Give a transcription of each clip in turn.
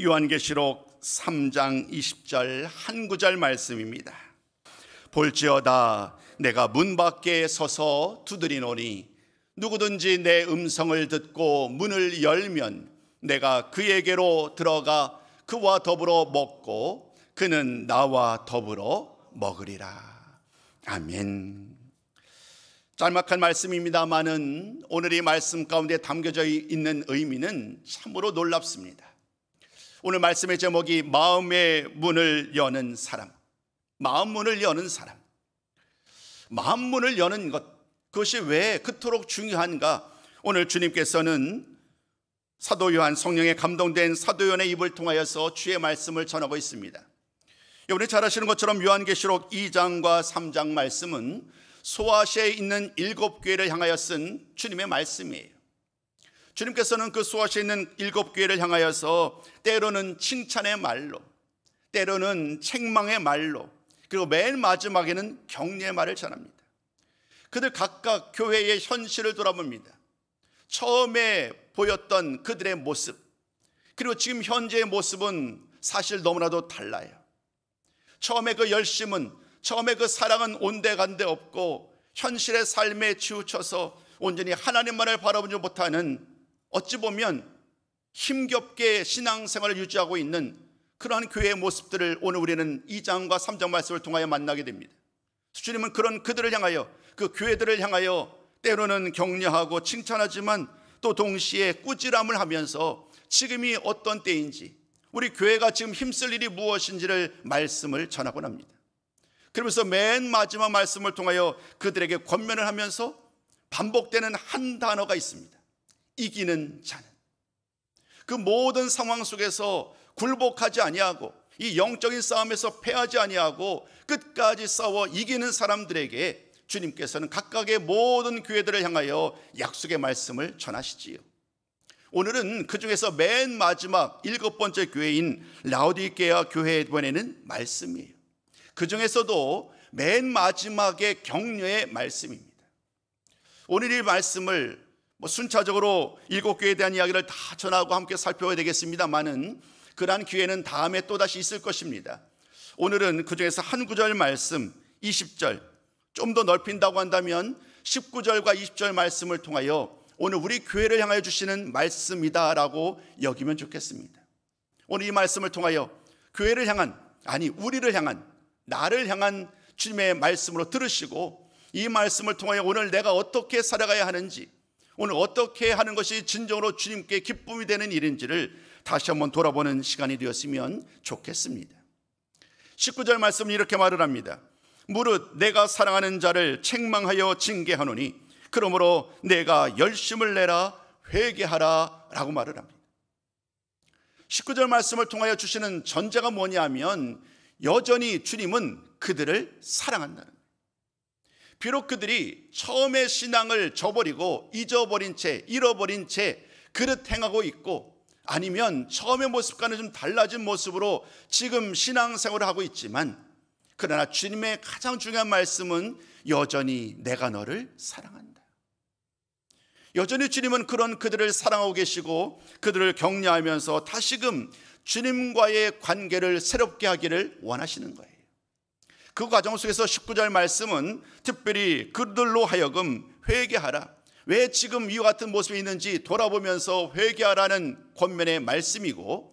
요한계시록 3장 20절 한 구절 말씀입니다. 볼지어다 내가 문 밖에 서서 두드리노니 누구든지 내 음성을 듣고 문을 열면 내가 그에게로 들어가 그와 더불어 먹고 그는 나와 더불어 먹으리라. 아멘. 짤막한 말씀입니다마는 오늘 이 말씀 가운데 담겨져 있는 의미는 참으로 놀랍습니다. 오늘 말씀의 제목이 마음의 문을 여는 사람. 마음 문을 여는 사람. 마음 문을 여는 것, 그것이 왜 그토록 중요한가? 오늘 주님께서는 사도 요한, 성령에 감동된 사도 요한의 입을 통하여서 주의 말씀을 전하고 있습니다. 여러분이 잘 아시는 것처럼 요한계시록 2장과 3장 말씀은 소아시아에 있는 7교회를 향하여 쓴 주님의 말씀이에요. 주님께서는 그 소아시아에 있는 7교회를 향하여서 때로는 칭찬의 말로, 때로는 책망의 말로, 그리고 맨 마지막에는 격려의 말을 전합니다. 그들 각각 교회의 현실을 돌아봅니다. 처음에 보였던 그들의 모습, 그리고 지금 현재의 모습은 사실 너무나도 달라요. 처음에 그 열심은, 처음에 그 사랑은 온데간데 없고 현실의 삶에 치우쳐서 온전히 하나님만을 바라보지 못하는, 어찌 보면 힘겹게 신앙생활을 유지하고 있는 그러한 교회의 모습들을 오늘 우리는 2장과 3장 말씀을 통하여 만나게 됩니다. 주님은 그런 그들을 향하여, 그 교회들을 향하여 때로는 격려하고 칭찬하지만 또 동시에 꾸지람을 하면서 지금이 어떤 때인지, 우리 교회가 지금 힘쓸 일이 무엇인지를 말씀을 전하곤 합니다. 그러면서 맨 마지막 말씀을 통하여 그들에게 권면을 하면서 반복되는 한 단어가 있습니다. 이기는 자는. 그 모든 상황 속에서 굴복하지 아니하고 이 영적인 싸움에서 패하지 아니하고 끝까지 싸워 이기는 사람들에게 주님께서는 각각의 모든 교회들을 향하여 약속의 말씀을 전하시지요. 오늘은 그 중에서 맨 마지막 7번째 교회인 라오디게아 교회에 보내는 말씀이에요. 그 중에서도 맨 마지막의 격려의 말씀입니다. 오늘 이 말씀을 순차적으로 7교회에 대한 이야기를 다 전하고 함께 살펴봐야 되겠습니다만은 그러한 기회는 다음에 또다시 있을 것입니다. 오늘은 그 중에서 한 구절 말씀 20절, 좀 더 넓힌다고 한다면 19절과 20절 말씀을 통하여 오늘 우리 교회를 향하여 주시는 말씀이다라고 여기면 좋겠습니다. 오늘 이 말씀을 통하여 교회를 향한, 아니 우리를 향한, 나를 향한 주님의 말씀으로 들으시고 이 말씀을 통하여 오늘 내가 어떻게 살아가야 하는지, 오늘 어떻게 하는 것이 진정으로 주님께 기쁨이 되는 일인지를 다시 한번 돌아보는 시간이 되었으면 좋겠습니다. 19절 말씀은 이렇게 말을 합니다. 무릇 내가 사랑하는 자를 책망하여 징계하노니 그러므로 내가 열심을 내라 회개하라 라고 말을 합니다. 19절 말씀을 통하여 주시는 전제가 뭐냐 하면 여전히 주님은 그들을 사랑한다는 거예요. 비록 그들이 처음에 신앙을 저버리고 잊어버린 채, 잃어버린 채 그릇 행하고 있고, 아니면 처음의 모습과는 좀 달라진 모습으로 지금 신앙생활을 하고 있지만, 그러나 주님의 가장 중요한 말씀은 여전히 내가 너를 사랑한다. 여전히 주님은 그런 그들을 사랑하고 계시고 그들을 격려하면서 다시금 주님과의 관계를 새롭게 하기를 원하시는 거예요. 그 과정 속에서 19절 말씀은 특별히 그들로 하여금 회개하라, 왜 지금 이와 같은 모습이 있는지 돌아보면서 회개하라는 권면의 말씀이고,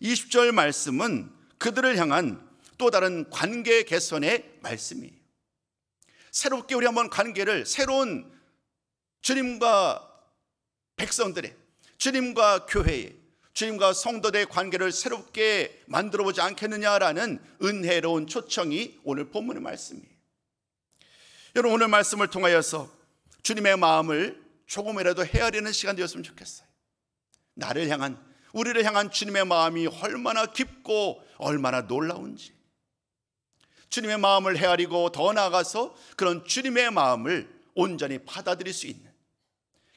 20절 말씀은 그들을 향한 또 다른 관계 개선의 말씀이에요. 새롭게 우리 한번 관계를, 새로운 주님과 백성들의, 주님과 교회의, 주님과 성도들의 관계를 새롭게 만들어보지 않겠느냐라는 은혜로운 초청이 오늘 본문의 말씀이에요. 여러분, 오늘 말씀을 통하여서 주님의 마음을 조금이라도 헤아리는 시간 되었으면 좋겠어요. 나를 향한, 우리를 향한 주님의 마음이 얼마나 깊고 얼마나 놀라운지, 주님의 마음을 헤아리고 더 나아가서 그런 주님의 마음을 온전히 받아들일 수 있는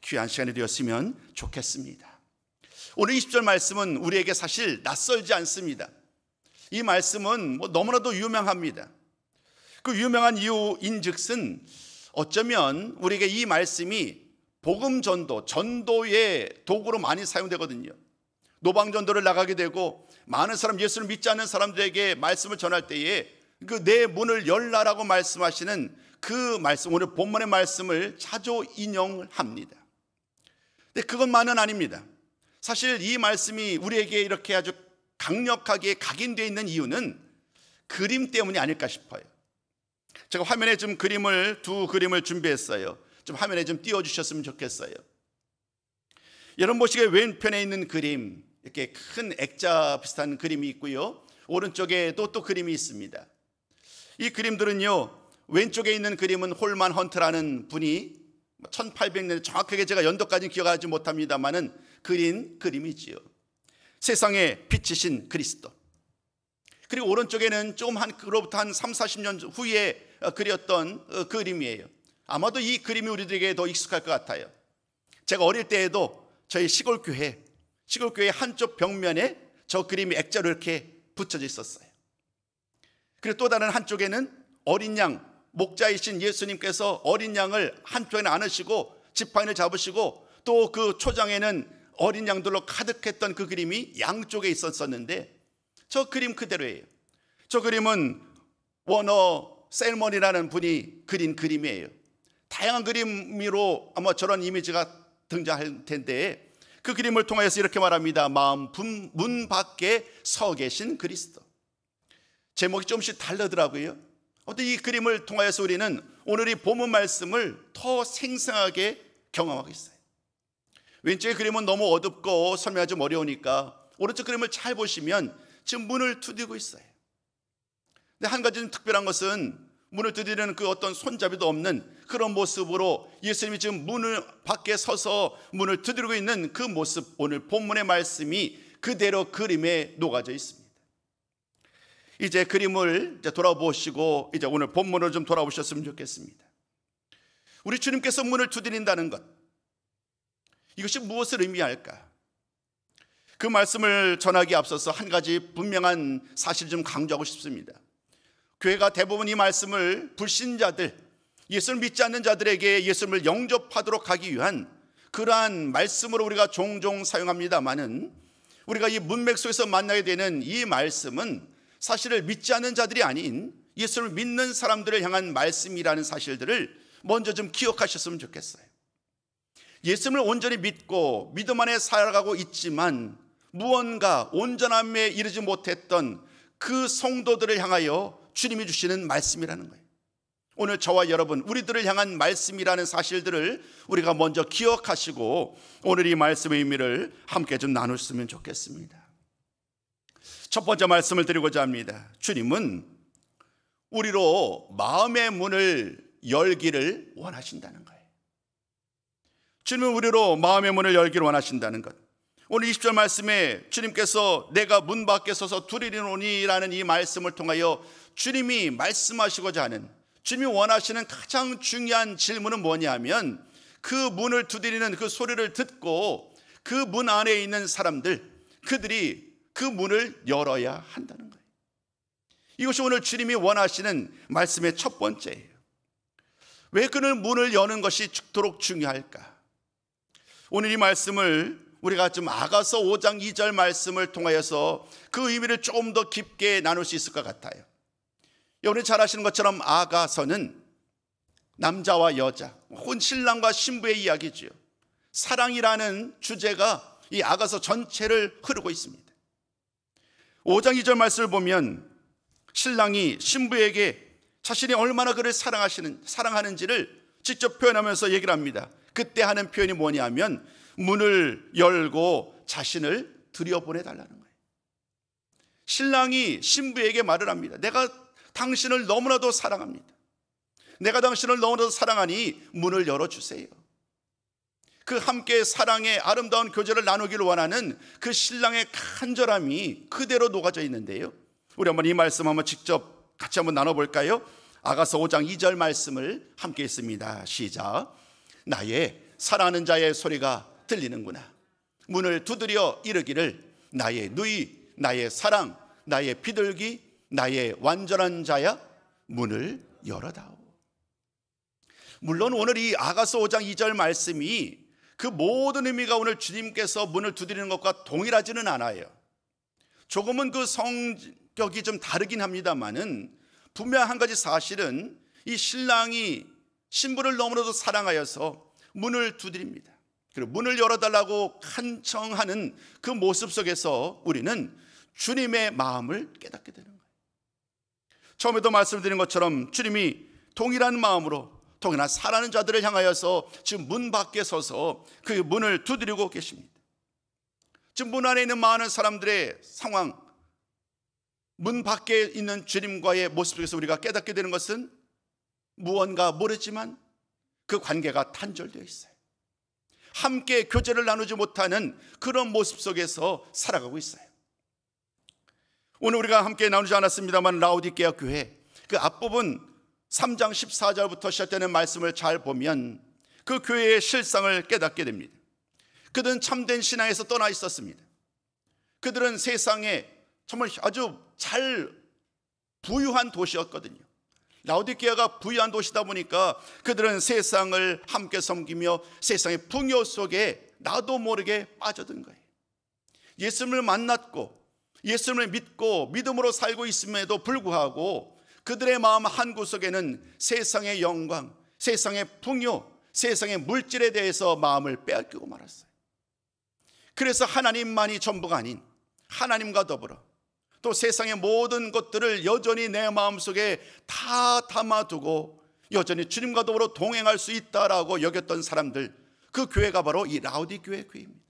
귀한 시간이 되었으면 좋겠습니다. 오늘 20절 말씀은 우리에게 사실 낯설지 않습니다. 이 말씀은 너무나도 유명합니다. 그 유명한 이유인즉슨 어쩌면 우리에게 이 말씀이 복음 전도, 전도의 도구로 많이 사용되거든요. 노방전도를 나가게 되고 많은 사람, 예수를 믿지 않는 사람들에게 말씀을 전할 때에 그 내 문을 열라라고 말씀하시는 그 말씀, 오늘 본문의 말씀을 자주 인용합니다. 근데 그것만은 아닙니다. 사실 이 말씀이 우리에게 이렇게 아주 강력하게 각인되어 있는 이유는 그림 때문이 아닐까 싶어요. 제가 화면에 좀 두 그림을 준비했어요. 좀 화면에 좀 띄워주셨으면 좋겠어요. 여러분 보시기에 왼편에 있는 그림, 이렇게 큰 액자 비슷한 그림이 있고요, 오른쪽에도 또 그림이 있습니다. 이 그림들은요, 왼쪽에 있는 그림은 홀만 헌트라는 분이 1800년, 정확하게 제가 연도까지는 기억하지 못합니다만은 그린 그림이지요. 세상에 빛이신 그리스도. 그리고 오른쪽에는 좀 그로부터 한 3, 40년 후에 그렸던 그림이에요. 아마도 이 그림이 우리들에게 더 익숙할 것 같아요. 제가 어릴 때에도 저희 시골교회 한쪽 벽면에 저 그림이 액자로 이렇게 붙여져 있었어요. 그리고 또 다른 한쪽에는 어린 양, 목자이신 예수님께서 어린 양을 한쪽에는 안으시고 지팡이를 잡으시고 또 그 초장에는 어린 양들로 가득했던 그 그림이 양쪽에 있었는데 저 그림 그대로예요. 저 그림은 워너 셀먼이라는 분이 그린 그림이에요. 다양한 그림으로 아마 저런 이미지가 등장할 텐데 그 그림을 통해서 이렇게 말합니다. 마음 문 밖에 서 계신 그리스도. 제목이 조금씩 다르더라고요. 어떤 이 그림을 통해서 우리는 오늘 이 본문 말씀을 더 생생하게 경험하고 있어요. 왼쪽의 그림은 너무 어둡고 설명하기 좀 어려우니까 오른쪽 그림을 잘 보시면 지금 문을 두드리고 있어요. 근데 한 가지 좀 특별한 것은 문을 두드리는 그 어떤 손잡이도 없는 그런 모습으로 예수님이 지금 문을 밖에 서서 문을 두드리고 있는 그 모습, 오늘 본문의 말씀이 그대로 그림에 녹아져 있습니다. 이제 그림을 돌아보시고 이제 오늘 본문을 좀 돌아보셨으면 좋겠습니다. 우리 주님께서 문을 두드린다는 것, 이것이 무엇을 의미할까? 그 말씀을 전하기에 앞서서 한 가지 분명한 사실을 좀 강조하고 싶습니다. 교회가 대부분 이 말씀을 불신자들, 예수를 믿지 않는 자들에게 예수님을 영접하도록 하기 위한 그러한 말씀으로 우리가 종종 사용합니다마는 우리가 이 문맥 속에서 만나게 되는 이 말씀은 사실을 믿지 않는 자들이 아닌 예수를 믿는 사람들을 향한 말씀이라는 사실들을 먼저 좀 기억하셨으면 좋겠어요. 예수님을 온전히 믿고 믿음 안에 살아가고 있지만 무언가 온전함에 이르지 못했던 그 성도들을 향하여 주님이 주시는 말씀이라는 거예요. 오늘 저와 여러분, 우리들을 향한 말씀이라는 사실들을 우리가 먼저 기억하시고 오늘 이 말씀의 의미를 함께 좀 나눴으면 좋겠습니다. 첫 번째 말씀을 드리고자 합니다. 주님은 우리로 마음의 문을 열기를 원하신다는 거예요. 주님은 우리로 마음의 문을 열기를 원하신다는 것. 오늘 20절 말씀에 주님께서 내가 문 밖에 서서 두드리노니라는 이 말씀을 통하여 주님이 말씀하시고자 하는, 주님이 원하시는 가장 중요한 질문은 뭐냐면 그 문을 두드리는 그 소리를 듣고 그 문 안에 있는 사람들, 그들이 그 문을 열어야 한다는 거예요. 이것이 오늘 주님이 원하시는 말씀의 첫 번째예요. 왜 그는 문을 여는 것이 죽도록 중요할까? 오늘 이 말씀을 우리가 좀 아가서 5장 2절 말씀을 통하여서 그 의미를 조금 더 깊게 나눌 수 있을 것 같아요. 여러분이 잘 아시는 것처럼 아가서는 남자와 여자, 혹은 신랑과 신부의 이야기죠. 사랑이라는 주제가 이 아가서 전체를 흐르고 있습니다. 5장 2절 말씀을 보면 신랑이 신부에게 자신이 얼마나 그를 사랑하는지를 직접 표현하면서 얘기를 합니다. 그때 하는 표현이 뭐냐면 문을 열고 자신을 들여보내달라는 거예요. 신랑이 신부에게 말을 합니다. 내가 당신을 너무나도 사랑합니다. 내가 당신을 너무나도 사랑하니 문을 열어주세요. 그 함께 사랑의 아름다운 교제를 나누기를 원하는 그 신랑의 간절함이 그대로 녹아져 있는데요. 우리 한번 이 말씀 한번 직접 같이 한번 나눠볼까요? 아가서 5장 2절 말씀을 함께 읽습니다. 시작. 나의 사랑하는 자의 소리가 들리는구나. 문을 두드려 이르기를 나의 누이, 나의 사랑, 나의 비둘기, 나의 완전한 자야, 문을 열어다오. 물론 오늘 이 아가서 5장 2절 말씀이 그 모든 의미가 오늘 주님께서 문을 두드리는 것과 동일하지는 않아요. 조금은 그 성격이 좀 다르긴 합니다만은 분명 한 가지 사실은 이 신랑이 신부를 너무나도 사랑하여서 문을 두드립니다. 그리고 문을 열어달라고 간청하는 그 모습 속에서 우리는 주님의 마음을 깨닫게 되는 거예요. 처음에도 말씀드린 것처럼 주님이 동일한 마음으로 동일한 사랑하는 자들을 향하여서 지금 문 밖에 서서 그 문을 두드리고 계십니다. 지금 문 안에 있는 많은 사람들의 상황, 문 밖에 있는 주님과의 모습 속에서 우리가 깨닫게 되는 것은 무언가 모르지만 그 관계가 단절되어 있어요. 함께 교제를 나누지 못하는 그런 모습 속에서 살아가고 있어요. 오늘 우리가 함께 나누지 않았습니다만 라오디게아 교회 그 앞부분 3장 14절부터 시작되는 말씀을 잘 보면 그 교회의 실상을 깨닫게 됩니다. 그들은 참된 신앙에서 떠나 있었습니다. 그들은 세상에 정말 아주 잘 부유한 도시였거든요. 라오디게아가 부유한 도시다 보니까 그들은 세상을 함께 섬기며 세상의 풍요 속에 나도 모르게 빠져든 거예요. 예수님을 만났고 예수님을 믿고 믿음으로 살고 있음에도 불구하고 그들의 마음 한구석에는 세상의 영광, 세상의 풍요, 세상의 물질에 대해서 마음을 빼앗기고 말았어요. 그래서 하나님만이 전부가 아닌 하나님과 더불어 또 세상의 모든 것들을 여전히 내 마음속에 다 담아두고 여전히 주님과 더불어 동행할 수 있다라고 여겼던 사람들, 그 교회가 바로 이 라오디게아 교회입니다.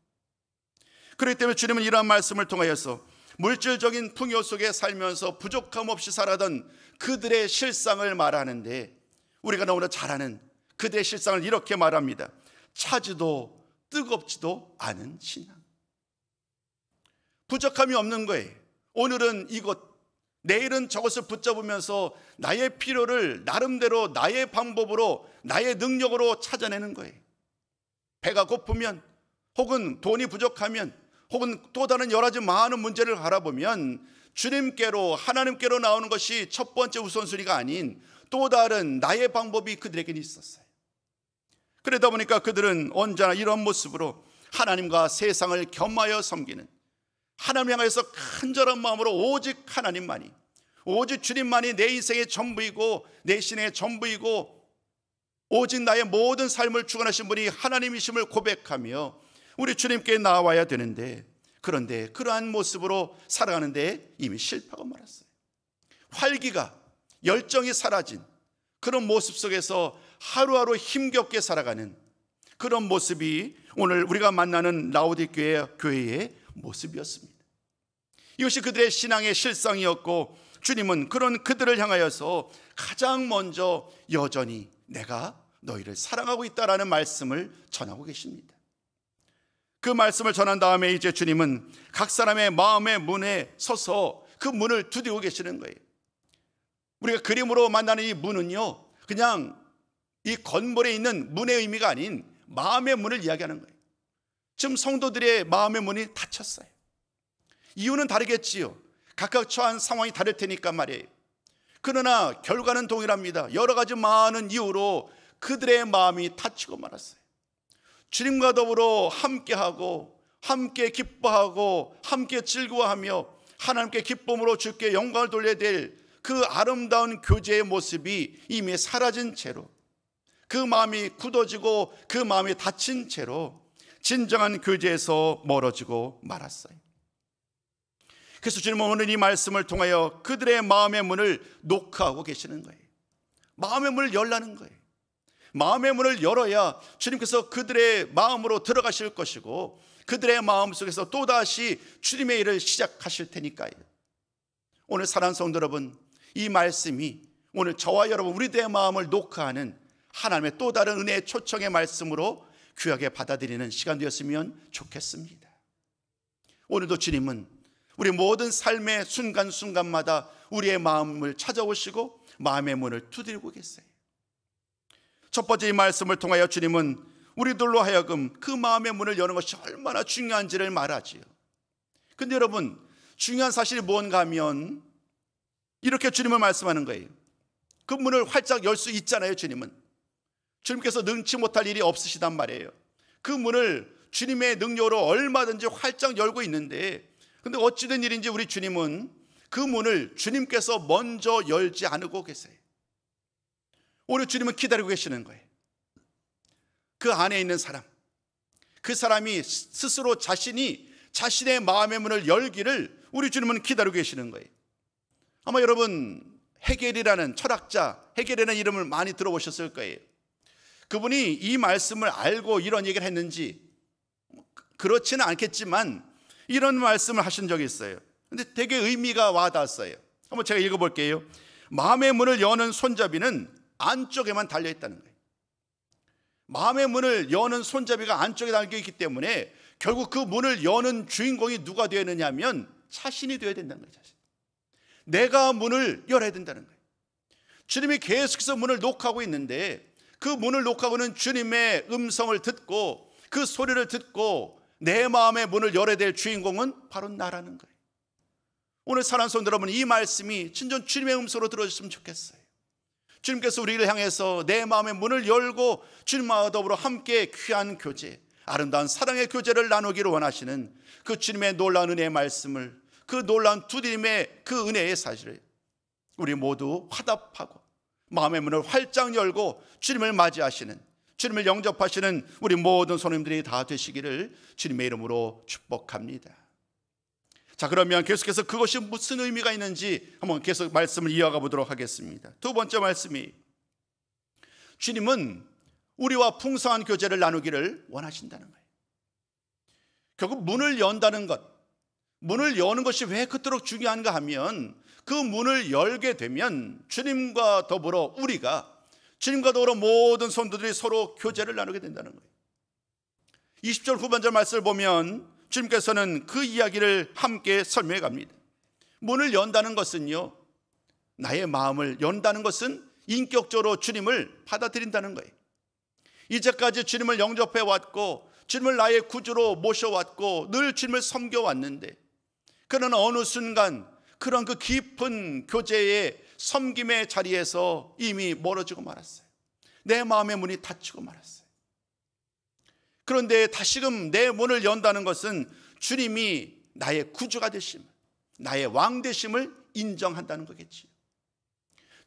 그렇기 때문에 주님은 이러한 말씀을 통하여서 물질적인 풍요 속에 살면서 부족함 없이 살아던 그들의 실상을 말하는데 우리가 너무나 잘 아는 그들의 실상을 이렇게 말합니다. 차지도 뜨겁지도 않은 신앙. 부족함이 없는 거예요. 오늘은 이것, 내일은 저것을 붙잡으면서 나의 필요를 나름대로 나의 방법으로 나의 능력으로 찾아내는 거예요. 배가 고프면 혹은 돈이 부족하면 혹은 또 다른 여러 가지 많은 문제를 바라보면 주님께로 하나님께로 나오는 것이 첫 번째 우선순위가 아닌 또 다른 나의 방법이 그들에게는 있었어요. 그러다 보니까 그들은 언제나 이런 모습으로 하나님과 세상을 겸하여 섬기는, 하나님 향해서 간절한 마음으로 오직 하나님만이, 오직 주님만이 내 인생의 전부이고 내 신의 전부이고 오직 나의 모든 삶을 주관하신 분이 하나님이심을 고백하며 우리 주님께 나와야 되는데, 그런데 그러한 모습으로 살아가는데 이미 실패하고 말았어요. 활기가, 열정이 사라진 그런 모습 속에서 하루하루 힘겹게 살아가는 그런 모습이 오늘 우리가 만나는 라오디게아 교회의 모습이었습니다. 이것이 그들의 신앙의 실상이었고 주님은 그런 그들을 향하여서 가장 먼저 여전히 내가 너희를 사랑하고 있다라는 말씀을 전하고 계십니다. 그 말씀을 전한 다음에 이제 주님은 각 사람의 마음의 문에 서서 그 문을 두드리고 계시는 거예요. 우리가 그림으로 만나는 이 문은요, 그냥 이 건물에 있는 문의 의미가 아닌 마음의 문을 이야기하는 거예요. 지금 성도들의 마음의 문이 닫혔어요. 이유는 다르겠지요. 각각 처한 상황이 다를 테니까 말이에요. 그러나 결과는 동일합니다. 여러 가지 많은 이유로 그들의 마음이 닫히고 말았어요. 주님과 더불어 함께하고 함께 기뻐하고 함께 즐거워하며 하나님께 기쁨으로 주께 영광을 돌려야 될 그 아름다운 교제의 모습이 이미 사라진 채로, 그 마음이 굳어지고 그 마음이 닫힌 채로 진정한 교제에서 멀어지고 말았어요. 그래서 주님은 오늘 이 말씀을 통하여 그들의 마음의 문을 노크하고 계시는 거예요. 마음의 문을 열라는 거예요. 마음의 문을 열어야 주님께서 그들의 마음으로 들어가실 것이고 그들의 마음 속에서 또다시 주님의 일을 시작하실 테니까요. 오늘 사랑하는 성도 여러분, 이 말씀이 오늘 저와 여러분 우리들의 마음을 노크하는 하나님의 또 다른 은혜의 초청의 말씀으로 귀하게 받아들이는 시간 되었으면 좋겠습니다. 오늘도 주님은 우리 모든 삶의 순간순간마다 우리의 마음을 찾아오시고 마음의 문을 두드리고 계세요. 첫 번째 이 말씀을 통하여 주님은 우리들로 하여금 그 마음의 문을 여는 것이 얼마나 중요한지를 말하지요. 근데 여러분, 중요한 사실이 무언가 하면 이렇게 주님은 말씀하는 거예요. 그 문을 활짝 열 수 있잖아요. 주님께서 능치 못할 일이 없으시단 말이에요. 그 문을 주님의 능력으로 얼마든지 활짝 열고 있는데, 근데 어찌된 일인지 우리 주님은 그 문을 주님께서 먼저 열지 않고 계세요. 오늘 주님은 기다리고 계시는 거예요. 그 안에 있는 사람, 그 사람이 스스로 자신의 마음의 문을 열기를 우리 주님은 기다리고 계시는 거예요. 아마 여러분 헤겔이라는 철학자, 헤겔이라는 이름을 많이 들어보셨을 거예요. 그분이 이 말씀을 알고 이런 얘기를 했는지 그렇지는 않겠지만 이런 말씀을 하신 적이 있어요. 근데 되게 의미가 와닿았어요. 한번 제가 읽어볼게요. 마음의 문을 여는 손잡이는 안쪽에만 달려있다는 거예요. 마음의 문을 여는 손잡이가 안쪽에 달려있기 때문에 결국 그 문을 여는 주인공이 누가 되어야 되느냐면 자신이 되어야 된다는 거예요. 자신. 내가 문을 열어야 된다는 거예요. 주님이 계속해서 문을 녹하고 있는데 그 문을 녹하고는 주님의 음성을 듣고 그 소리를 듣고 내 마음의 문을 열어야 될 주인공은 바로 나라는 거예요. 오늘 사랑하는 성도 여러분, 이 말씀이 진정 주님의 음성으로 들어주셨으면 좋겠어요. 주님께서 우리를 향해서 내 마음의 문을 열고 주님과 더불어 함께 귀한 교제, 아름다운 사랑의 교제를 나누기를 원하시는 그 주님의 놀라운 은혜의 말씀을, 그 놀라운 주님의 그 은혜의 사실을 우리 모두 화답하고 마음의 문을 활짝 열고 주님을 맞이하시는, 주님을 영접하시는 우리 모든 손님들이 다 되시기를 주님의 이름으로 축복합니다. 자, 그러면 계속해서 그것이 무슨 의미가 있는지 한번 계속 말씀을 이어가 보도록 하겠습니다. 두 번째 말씀이, 주님은 우리와 풍성한 교제를 나누기를 원하신다는 거예요. 결국 문을 연다는 것, 문을 여는 것이 왜 그토록 중요한가 하면 그 문을 열게 되면 주님과 더불어 모든 성도들이 서로 교제를 나누게 된다는 거예요. 20절 후반절 말씀을 보면 주님께서는 그 이야기를 함께 설명해 갑니다. 문을 연다는 것은요, 나의 마음을 연다는 것은 인격적으로 주님을 받아들인다는 거예요. 이제까지 주님을 영접해 왔고 주님을 나의 구주로 모셔왔고 늘 주님을 섬겨왔는데, 그러나 어느 순간 그런 그 깊은 교제의 섬김의 자리에서 이미 멀어지고 말았어요. 내 마음의 문이 닫히고 말았어요. 그런데 다시금 내 문을 연다는 것은 주님이 나의 구주가 되심, 나의 왕 되심을 인정한다는 거겠지요.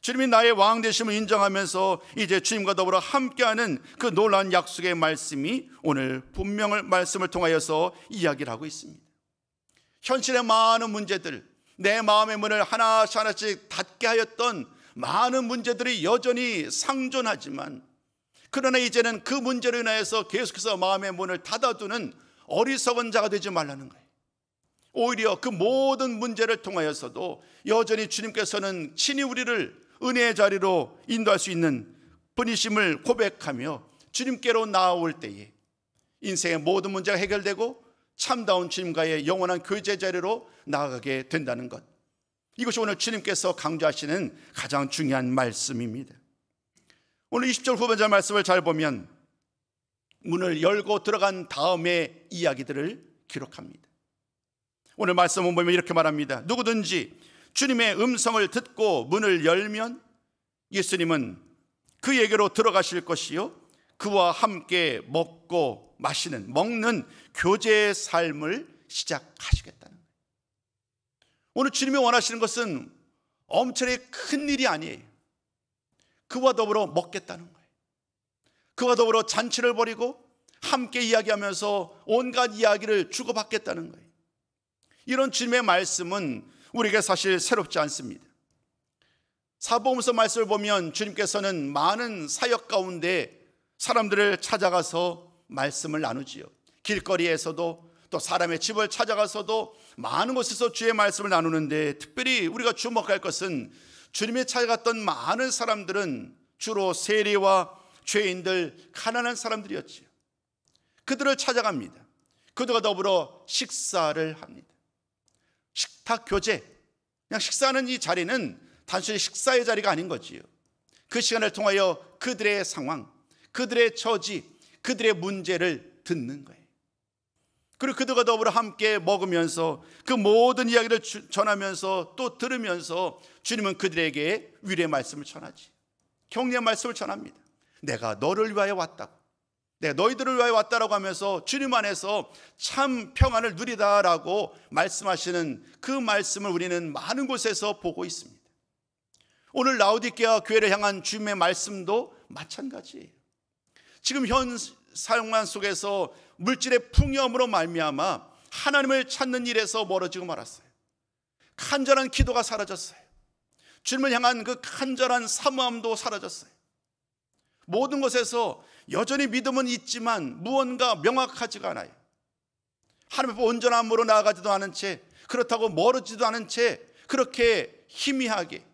주님이 나의 왕 되심을 인정하면서 이제 주님과 더불어 함께하는 그 놀라운 약속의 말씀이 오늘 분명한 말씀을 통하여서 이야기를 하고 있습니다. 현실의 많은 문제들, 내 마음의 문을 하나씩 닫게 하였던 많은 문제들이 여전히 상존하지만, 그러나 이제는 그 문제로 인하여서 계속해서 마음의 문을 닫아두는 어리석은 자가 되지 말라는 거예요. 오히려 그 모든 문제를 통하여서도 여전히 주님께서는 친히 우리를 은혜의 자리로 인도할 수 있는 분이심을 고백하며 주님께로 나아올 때에 인생의 모든 문제가 해결되고 참다운 주님과의 영원한 교제 자리로 나아가게 된다는 것, 이것이 오늘 주님께서 강조하시는 가장 중요한 말씀입니다. 오늘 20절 후반절 말씀을 잘 보면 문을 열고 들어간 다음의 이야기들을 기록합니다. 오늘 말씀을 보면 이렇게 말합니다. 누구든지 주님의 음성을 듣고 문을 열면 예수님은 그에게로 들어가실 것이요 그와 함께 먹는 교제의 삶을 시작하시겠다는 거예요. 오늘 주님이 원하시는 것은 엄청나게 큰 일이 아니에요. 그와 더불어 먹겠다는 거예요. 그와 더불어 잔치를 벌이고 함께 이야기하면서 온갖 이야기를 주고받겠다는 거예요. 이런 주님의 말씀은 우리에게 사실 새롭지 않습니다. 사복음서 말씀을 보면 주님께서는 많은 사역 가운데 사람들을 찾아가서 말씀을 나누지요. 길거리에서도 또 사람의 집을 찾아가서도 많은 곳에서 주의 말씀을 나누는데, 특별히 우리가 주목할 것은 주님이 찾아갔던 많은 사람들은 주로 세리와 죄인들, 가난한 사람들이었지요. 그들을 찾아갑니다. 그들과 더불어 식사를 합니다. 식탁 교제, 그냥 식사하는 이 자리는 단순히 식사의 자리가 아닌 거지요. 그 시간을 통하여 그들의 상황, 그들의 처지, 그들의 문제를 듣는 거예요. 그리고 그들과 더불어 함께 먹으면서 그 모든 이야기를 전하면서 또 들으면서 주님은 그들에게 위로의 말씀을 전하지, 격려의 말씀을 전합니다. 내가 너를 위하여 왔다고, 내가 너희들을 위하여 왔다라고 하면서 주님 안에서 참 평안을 누리다라고 말씀하시는 그 말씀을 우리는 많은 곳에서 보고 있습니다. 오늘 라오디게아 교회를 향한 주님의 말씀도 마찬가지예요. 지금 현 상황 속에서 물질의 풍요함으로 말미암아 하나님을 찾는 일에서 멀어지고 말았어요. 간절한 기도가 사라졌어요. 주님을 향한 그 간절한 사모함도 사라졌어요. 모든 것에서 여전히 믿음은 있지만 무언가 명확하지가 않아요. 하나님 앞에 온전함으로 나아가지도 않은 채, 그렇다고 멀어지도 않은 채 그렇게 희미하게,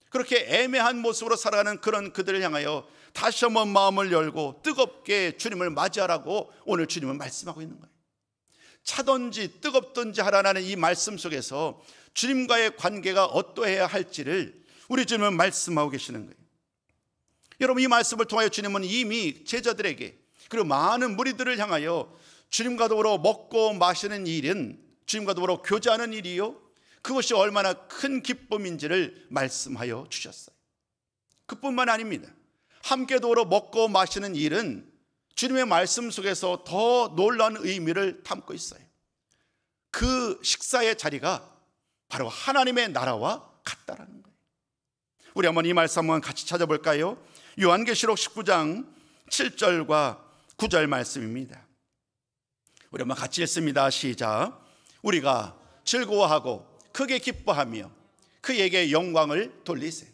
그렇게 애매한 모습으로 살아가는 그런 그들을 향하여 다시 한번 마음을 열고 뜨겁게 주님을 맞이하라고 오늘 주님은 말씀하고 있는 거예요. 차든지 뜨겁든지 하라는 이 말씀 속에서 주님과의 관계가 어떠해야 할지를 우리 주님은 말씀하고 계시는 거예요. 여러분, 이 말씀을 통하여 주님은 이미 제자들에게 그리고 많은 무리들을 향하여 주님과 더불어 먹고 마시는 일은, 주님과 더불어 교제하는 일이요, 그것이 얼마나 큰 기쁨인지를 말씀하여 주셨어요. 그뿐만 아닙니다. 함께 더불어 먹고 마시는 일은 주님의 말씀 속에서 더 놀라운 의미를 담고 있어요. 그 식사의 자리가 바로 하나님의 나라와 같다라는 거예요. 우리 한번 이 말씀 한번 같이 찾아볼까요? 요한계시록 19장 7절과 9절 말씀입니다. 우리 한번 같이 읽습니다. 시작. 우리가 즐거워하고 크게 기뻐하며 그에게 영광을 돌리세.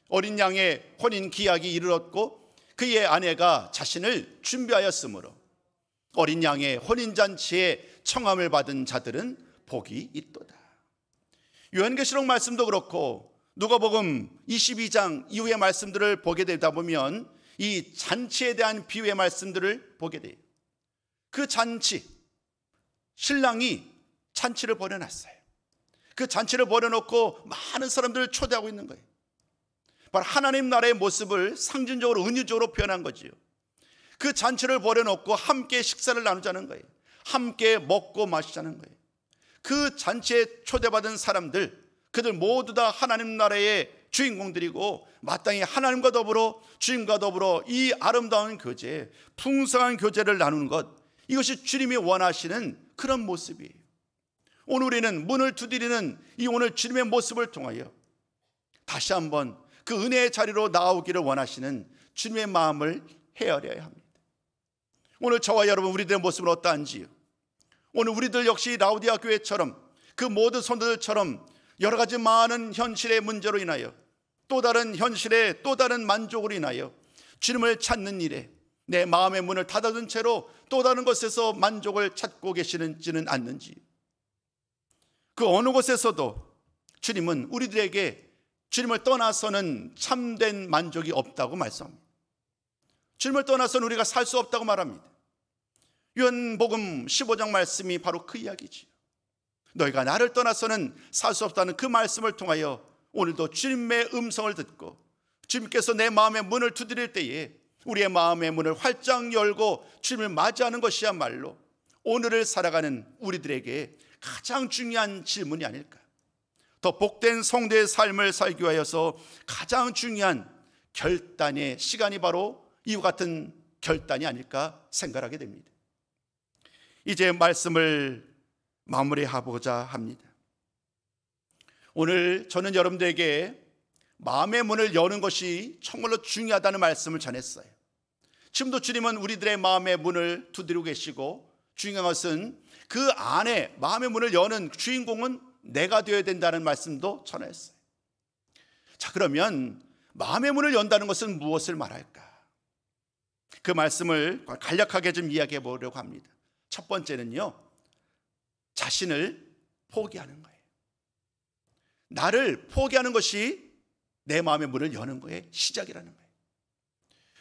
어린 양의 혼인 기약이 이르렀고 그의 아내가 자신을 준비하였으므로 어린 양의 혼인잔치에 청함을 받은 자들은 복이 있도다. 요한계시록 말씀도 그렇고 누가복음 22장 이후의 말씀들을 보게 되다 보면 이 잔치에 대한 비유의 말씀들을 보게 돼요. 그 잔치, 신랑이 잔치를 벌여놨어요. 그 잔치를 벌여놓고 많은 사람들을 초대하고 있는 거예요. 바로 하나님 나라의 모습을 상징적으로 은유적으로 표현한 거지요. 그 잔치를 벌여놓고 함께 식사를 나누자는 거예요. 함께 먹고 마시자는 거예요. 그 잔치에 초대받은 사람들, 그들 모두 다 하나님 나라의 주인공들이고 마땅히 하나님과 더불어 주님과 더불어 이 아름다운 교제, 풍성한 교제를 나누는 것, 이것이 주님이 원하시는 그런 모습이에요. 오늘 우리는 문을 두드리는 이 오늘 주님의 모습을 통하여 다시 한번 그 은혜의 자리로 나오기를 원하시는 주님의 마음을 헤아려야 합니다. 오늘 저와 여러분, 우리들의 모습은 어떠한지요? 오늘 우리들 역시 라오디게아 교회처럼 그 모든 성도들처럼 여러 가지 많은 현실의 문제로 인하여, 또 다른 현실의 또 다른 만족으로 인하여 주님을 찾는 일에 내 마음의 문을 닫아둔 채로 또 다른 것에서 만족을 찾고 계시는지는 않는지, 그 어느 곳에서도 주님은 우리들에게 주님을 떠나서는 참된 만족이 없다고 말씀합니다. 주님을 떠나서는 우리가 살 수 없다고 말합니다. 요한복음 15장 말씀이 바로 그 이야기지요. 너희가 나를 떠나서는 살 수 없다는 그 말씀을 통하여 오늘도 주님의 음성을 듣고 주님께서 내 마음의 문을 두드릴 때에 우리의 마음의 문을 활짝 열고 주님을 맞이하는 것이야말로 오늘을 살아가는 우리들에게 가장 중요한 질문이 아닐까. 더 복된 성도의 삶을 살기 위하여서 가장 중요한 결단의 시간이 바로 이와 같은 결단이 아닐까 생각하게 됩니다. 이제 말씀을 마무리하고자 합니다. 오늘 저는 여러분들에게 마음의 문을 여는 것이 정말로 중요하다는 말씀을 전했어요. 지금도 주님은 우리들의 마음의 문을 두드리고 계시고, 중요한 것은 그 안에 마음의 문을 여는 주인공은 내가 되어야 된다는 말씀도 전했어요. 자, 그러면 마음의 문을 연다는 것은 무엇을 말할까? 그 말씀을 간략하게 좀 이야기해 보려고 합니다. 첫 번째는요, 자신을 포기하는 거예요. 나를 포기하는 것이 내 마음의 문을 여는 거의 시작이라는 거예요.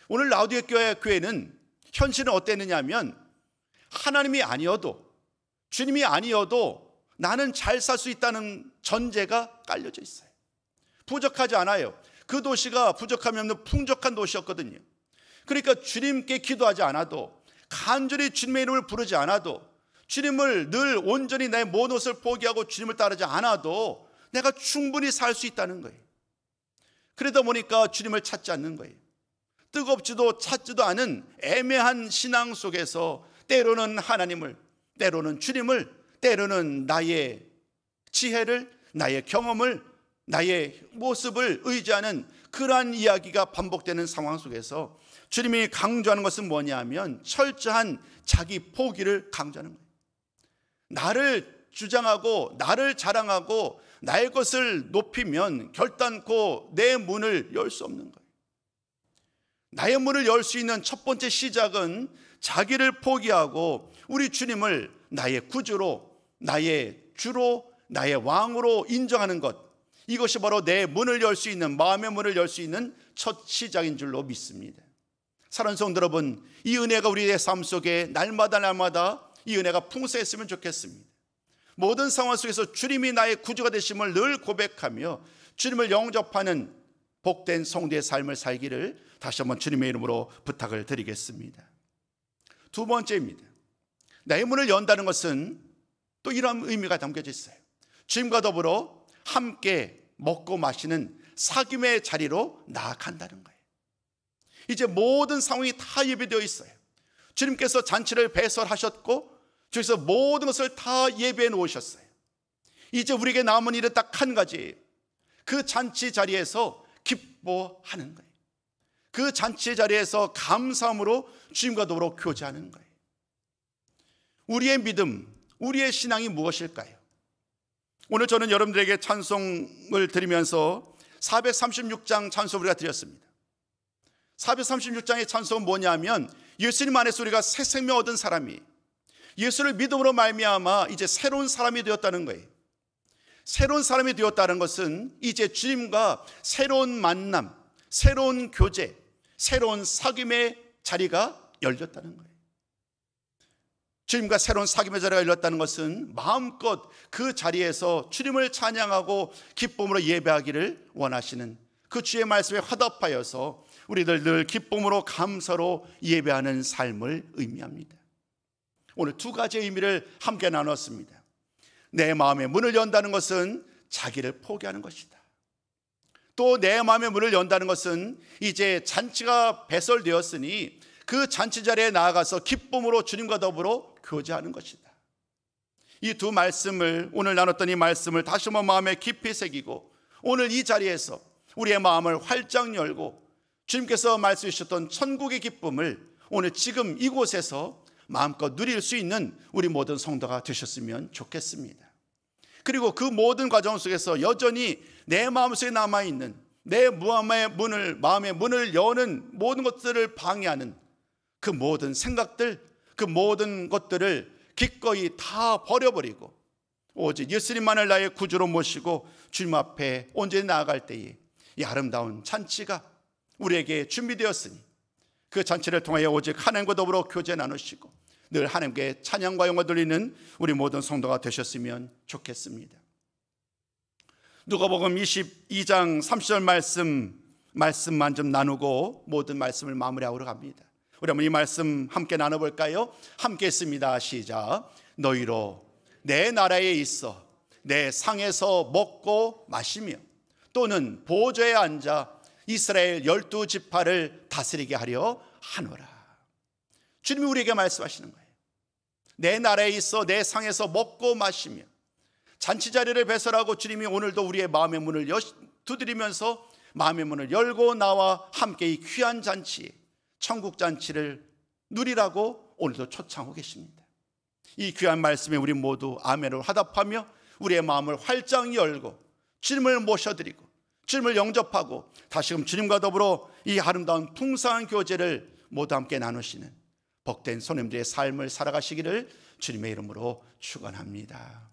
오늘 라오디게아 교회는 현실은 어땠느냐 하면, 하나님이 아니어도, 주님이 아니어도 나는 잘 살 수 있다는 전제가 깔려져 있어요. 부족하지 않아요. 그 도시가 부족함이 없는 풍족한 도시였거든요. 그러니까 주님께 기도하지 않아도, 간절히 주님의 이름을 부르지 않아도, 주님을 늘 온전히 내 모든 것을 포기하고 주님을 따르지 않아도 내가 충분히 살 수 있다는 거예요. 그러다 보니까 주님을 찾지 않는 거예요. 뜨겁지도 찾지도 않은 애매한 신앙 속에서 때로는 하나님을, 때로는 주님을, 때로는 나의 지혜를, 나의 경험을, 나의 모습을 의지하는 그러한 이야기가 반복되는 상황 속에서 주님이 강조하는 것은 뭐냐면 철저한 자기 포기를 강조하는 거예요. 나를 주장하고 나를 자랑하고 나의 것을 높이면 결단코 내 문을 열 수 없는 거예요. 나의 문을 열 수 있는 첫 번째 시작은 자기를 포기하고 우리 주님을 나의 구주로, 나의 주로, 나의 왕으로 인정하는 것, 이것이 바로 내 문을 열 수 있는, 마음의 문을 열 수 있는 첫 시작인 줄로 믿습니다. 사랑하는 성도 여러분, 이 은혜가 우리의 삶 속에 날마다 이 은혜가 풍성했으면 좋겠습니다. 모든 상황 속에서 주님이 나의 구주가 되심을 늘 고백하며 주님을 영접하는 복된 성도의 삶을 살기를 다시 한번 주님의 이름으로 부탁을 드리겠습니다. 두 번째입니다. 나의 문을 연다는 것은 또 이런 의미가 담겨져 있어요. 주님과 더불어 함께 먹고 마시는 사귐의 자리로 나아간다는 거예요. 이제 모든 상황이 다 예비되어 있어요. 주님께서 잔치를 배설하셨고 주께서 모든 것을 다 예비해 놓으셨어요. 이제 우리에게 남은 일은 딱 한 가지, 그 잔치 자리에서 기뻐하는 거예요. 그 잔치 자리에서 감사함으로 주님과 더불어 교제하는 거예요. 우리의 믿음, 우리의 신앙이 무엇일까요? 오늘 저는 여러분들에게 찬송을 드리면서 436장 찬송 우리가 드렸습니다. 436장의 찬송은 뭐냐면 예수님 안에서 우리가 새 생명 얻은 사람이 예수를 믿음으로 말미암아 이제 새로운 사람이 되었다는 거예요. 새로운 사람이 되었다는 것은 이제 주님과 새로운 만남, 새로운 교제, 새로운 사귐의 자리가 열렸다는 거예요. 주님과 새로운 사귐의 자리가 열렸다는 것은 마음껏 그 자리에서 주님을 찬양하고 기쁨으로 예배하기를 원하시는 그 주의 말씀에 화답하여서 우리들 늘 기쁨으로 감사로 예배하는 삶을 의미합니다. 오늘 두 가지의 의미를 함께 나눴습니다. 내 마음의 문을 연다는 것은 자기를 포기하는 것이다. 또 내 마음의 문을 연다는 것은 이제 잔치가 배설되었으니 그 잔치 자리에 나아가서 기쁨으로 주님과 더불어 교제하는 것이다. 이 두 말씀을, 오늘 나눴던 이 말씀을 다시 한번 마음에 깊이 새기고 오늘 이 자리에서 우리의 마음을 활짝 열고 주님께서 말씀해 주셨던 천국의 기쁨을 오늘 지금 이곳에서 마음껏 누릴 수 있는 우리 모든 성도가 되셨으면 좋겠습니다. 그리고 그 모든 과정 속에서 여전히 내 마음속에 남아있는 내 마음의 문을 여는 모든 것들을 방해하는 그 모든 생각들, 그 모든 것들을 기꺼이 다 버려버리고 오직 예수님만을 나의 구주로 모시고 주님 앞에 온전히 나아갈 때에 이 아름다운 잔치가 우리에게 준비되었으니 그 잔치를 통하여 오직 하나님과 더불어 교제 나누시고 늘 하나님께 찬양과 영광 돌리는 우리 모든 성도가 되셨으면 좋겠습니다. 누가복음 22장 30절 말씀만 좀 나누고 모든 말씀을 마무리하러 갑니다. 우리 한번 이 말씀 함께 나눠볼까요? 함께 했습니다. 시작. 너희로 내 나라에 있어 내 상에서 먹고 마시며 또는 보좌에 앉아 이스라엘 12지파를 다스리게 하려 하노라. 주님이 우리에게 말씀하시는 거예요. 내 나라에 있어 내 상에서 먹고 마시며 잔치 자리를 배설하고 주님이 오늘도 우리의 마음의 문을 두드리면서 마음의 문을 열고 나와 함께 이 귀한 잔치, 천국 잔치를 누리라고 오늘도 초청하고 계십니다. 이 귀한 말씀에 우리 모두 아멘으로 화답하며 우리의 마음을 활짝 열고 주님을 모셔드리고 주님을 영접하고 다시금 주님과 더불어 이 아름다운 풍성한 교제를 모두 함께 나누시는 복된 손님들의 삶을 살아가시기를 주님의 이름으로 축원합니다.